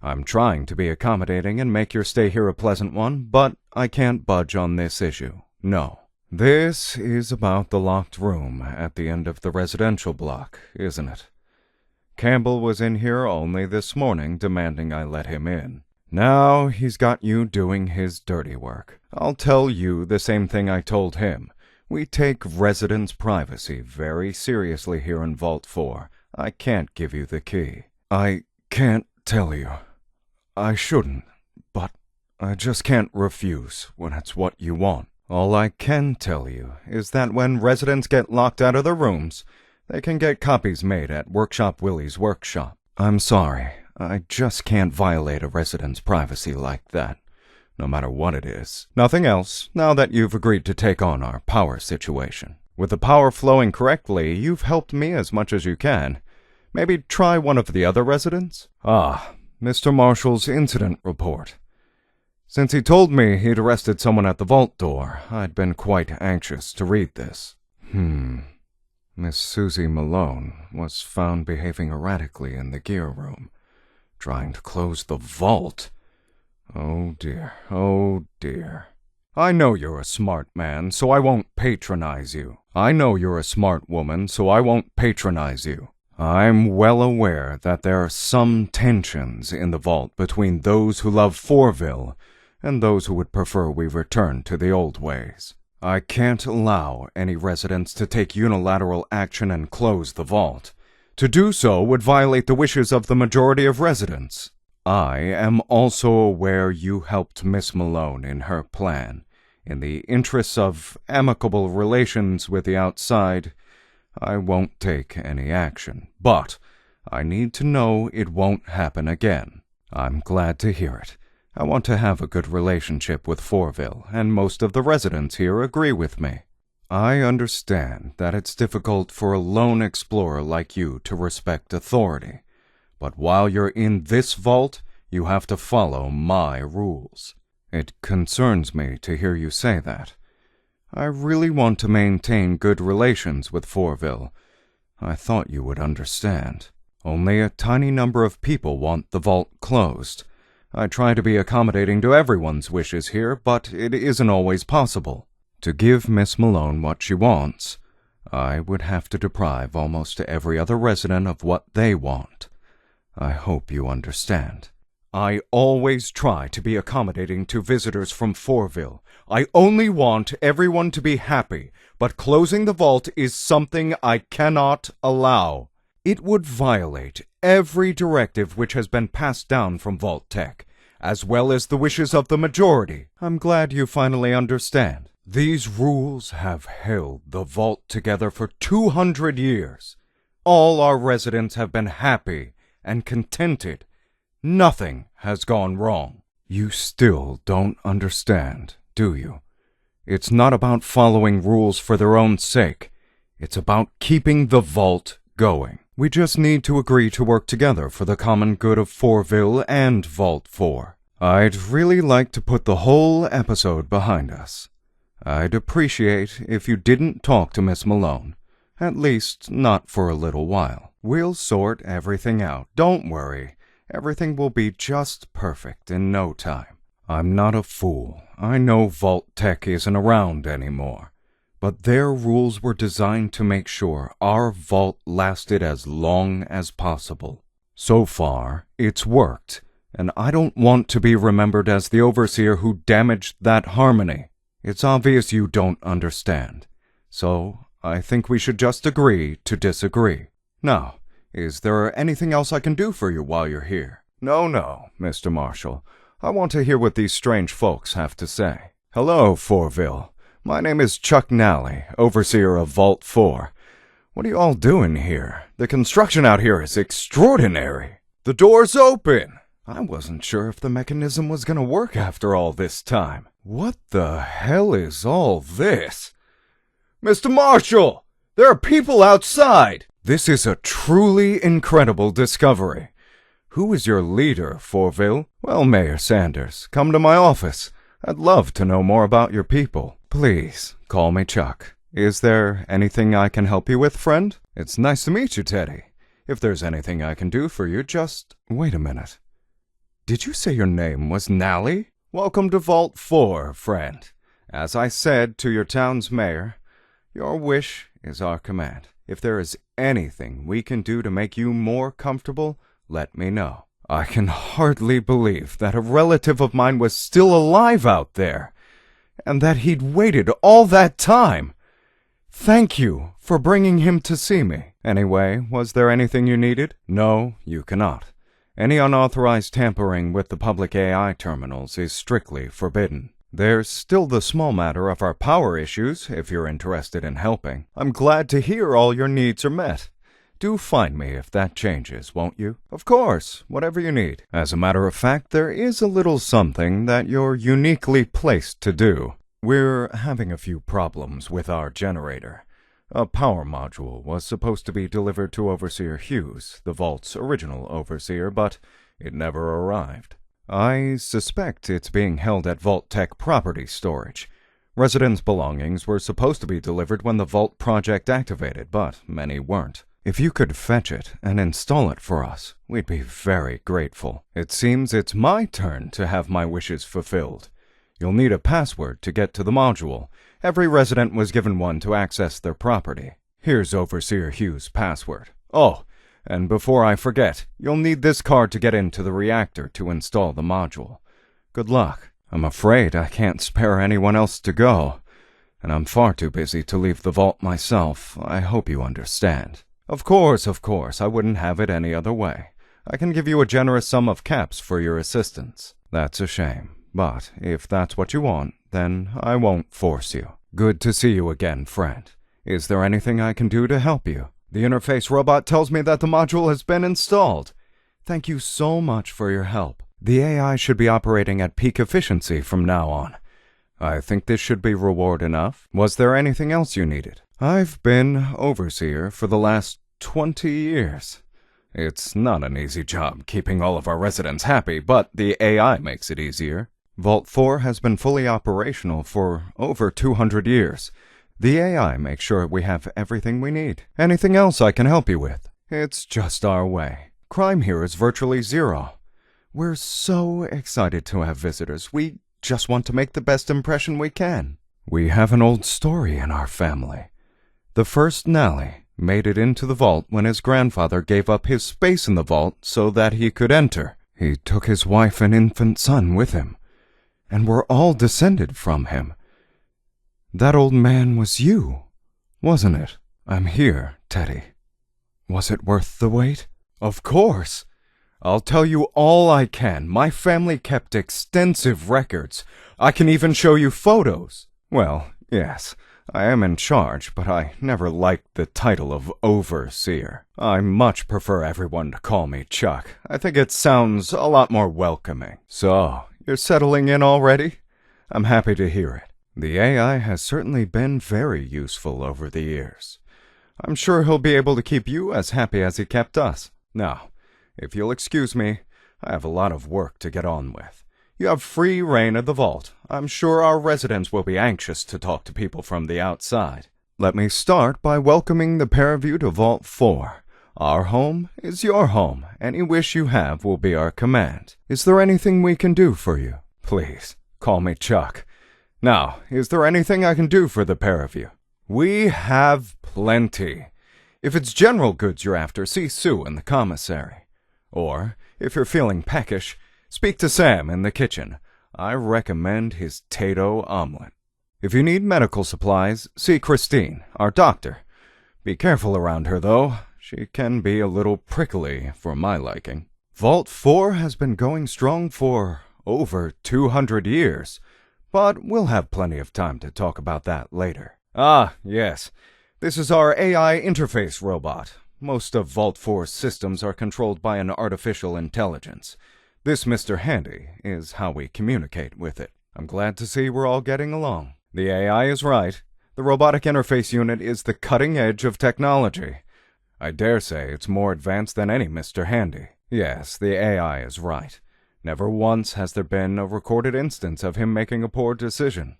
I'm trying to be accommodating and make your stay here a pleasant one, but I can't budge on this issue. No. This is about the locked room at the end of the residential block, isn't it? Campbell was in here only this morning demanding I let him in. Now he's got you doing his dirty work. I'll tell you the same thing I told him. We take residents' privacy very seriously here in Vault 4. I can't give you the key. I can't tell you. I shouldn't, but I just can't refuse when it's what you want. All I can tell you is that when residents get locked out of their rooms, they can get copies made at Workshop Willie's workshop. I'm sorry, I just can't violate a resident's privacy like that, no matter what it is. Nothing else, now that you've agreed to take on our power situation. With the power flowing correctly, you've helped me as much as you can. Maybe try one of the other residents? Mr. Marshall's incident report. Since he told me he'd arrested someone at the vault door, I'd been quite anxious to read this. Miss Susie Malone was found behaving erratically in the gear room, trying to close the vault. Oh dear, oh dear. I know you're a smart man, so I won't patronize you. I know you're a smart woman, so I won't patronize you. I'm well aware that there are some tensions in the vault between those who love Fourville and those who would prefer we return to the old ways. I can't allow any residents to take unilateral action and close the vault. To do so would violate the wishes of the majority of residents. I am also aware you helped Miss Malone in her plan. In the interests of amicable relations with the outside, I won't take any action, but I need to know it won't happen again. I'm glad to hear it. I want to have a good relationship with Fourville, and most of the residents here agree with me. I understand that it's difficult for a lone explorer like you to respect authority, but while you're in this vault, you have to follow my rules. It concerns me to hear you say that. I really want to maintain good relations with Fourville. I thought you would understand. Only a tiny number of people want the vault closed. I try to be accommodating to everyone's wishes here, but it isn't always possible. To give Miss Malone what she wants, I would have to deprive almost every other resident of what they want. I hope you understand. I always try to be accommodating to visitors from Fourville. I only want everyone to be happy, but closing the vault is something I cannot allow. It would violate every directive which has been passed down from Vault Tech, as well as the wishes of the majority. I'm glad you finally understand. These rules have held the vault together for 200 years. All our residents have been happy and contented. Nothing has gone wrong. You still don't understand, do you? It's not about following rules for their own sake. It's about keeping the vault going. We just need to agree to work together for the common good of Fourville and Vault 4. I'd really like to put the whole episode behind us. I'd appreciate if you didn't talk to Miss Malone, at least not for a little while. We'll sort everything out, don't worry. Everything will be just perfect in no time. I'm not a fool. I know Vault Tech isn't around anymore. But their rules were designed to make sure our vault lasted as long as possible. So far, it's worked, and I don't want to be remembered as the overseer who damaged that harmony. It's obvious you don't understand. So, I think we should just agree to disagree. Now, is there anything else I can do for you while you're here? No, Mr. Marshall. I want to hear what these strange folks have to say. Hello, Fourville. My name is Chuck Nally, overseer of Vault 4. What are you all doing here? The construction out here is extraordinary. The door's open. I wasn't sure if the mechanism was going to work after all this time. What the hell is all this? Mr. Marshall! There are people outside! This is a truly incredible discovery. Who is your leader, Fourville? Well, Mayor Sanders, come to my office. I'd love to know more about your people. Please, call me Chuck. Is there anything I can help you with, friend? It's nice to meet you, Teddy. If there's anything I can do for you, just wait a minute. Did you say your name was Nally? Welcome to Vault 4, friend. As I said to your town's mayor, your wish is our command. If there is anything we can do to make you more comfortable, let me know. I can hardly believe that a relative of mine was still alive out there, and that he'd waited all that time. Thank you for bringing him to see me. Anyway, was there anything you needed? No, you cannot. Any unauthorized tampering with the public AI terminals is strictly forbidden. There's still the small matter of our power issues, if you're interested in helping. I'm glad to hear all your needs are met. Do find me if that changes, won't you? Of course, whatever you need. As a matter of fact, there is a little something that you're uniquely placed to do. We're having a few problems with our generator. A power module was supposed to be delivered to Overseer Hughes, the Vault's original overseer, but it never arrived. I suspect it's being held at Vault Tech Property Storage. Residents' belongings were supposed to be delivered when the Vault project activated, but many weren't. If you could fetch it and install it for us, we'd be very grateful. It seems it's my turn to have my wishes fulfilled. You'll need a password to get to the module. Every resident was given one to access their property. Here's Overseer Hughes' password. Oh, and before I forget, you'll need this card to get into the reactor to install the module. Good luck. I'm afraid I can't spare anyone else to go, and I'm far too busy to leave the vault myself. I hope you understand. Of course, I wouldn't have it any other way. I can give you a generous sum of caps for your assistance. That's a shame, but if that's what you want, then I won't force you. Good to see you again, friend. Is there anything I can do to help you? The interface robot tells me that the module has been installed. Thank you so much for your help. The AI should be operating at peak efficiency from now on. I think this should be reward enough. Was there anything else you needed? I've been overseer for the last 20 years. It's not an easy job keeping all of our residents happy, but the AI makes it easier. Vault 4 has been fully operational for over 200 years. The AI makes sure we have everything we need. Anything else I can help you with? It's just our way. Crime here is virtually zero. We're so excited to have visitors. We just want to make the best impression we can. We have an old story in our family. The first Nally made it into the vault when his grandfather gave up his space in the vault so that he could enter. He took his wife and infant son with him, and we're all descended from him. That old man was you, wasn't it? I'm here, Teddy. Was it worth the wait? Of course. I'll tell you all I can. My family kept extensive records. I can even show you photos. Well, yes, I am in charge, but I never liked the title of overseer. I much prefer everyone to call me Chuck. I think it sounds a lot more welcoming. So, you're settling in already? I'm happy to hear it. The AI has certainly been very useful over the years. I'm sure he'll be able to keep you as happy as he kept us. Now, if you'll excuse me, I have a lot of work to get on with. You have free reign of the vault. I'm sure our residents will be anxious to talk to people from the outside. Let me start by welcoming the pair of you to Vault 4. Our home is your home. Any wish you have will be our command. Is there anything we can do for you? Please, call me Chuck. Now, is there anything I can do for the pair of you? We have plenty. If it's general goods you're after, see Sue in the commissary. Or, if you're feeling peckish, speak to Sam in the kitchen. I recommend his Tato omelet. If you need medical supplies, see Christine, our doctor. Be careful around her, though. She can be a little prickly for my liking. Vault 4 has been going strong for over 200 years. But we'll have plenty of time to talk about that later. Ah, yes. This is our AI interface robot. Most of Vault 4's systems are controlled by an artificial intelligence. This Mr. Handy is how we communicate with it. I'm glad to see we're all getting along. The AI is right. The robotic interface unit is the cutting edge of technology. I dare say it's more advanced than any Mr. Handy. Yes, the AI is right. Never once has there been a recorded instance of him making a poor decision.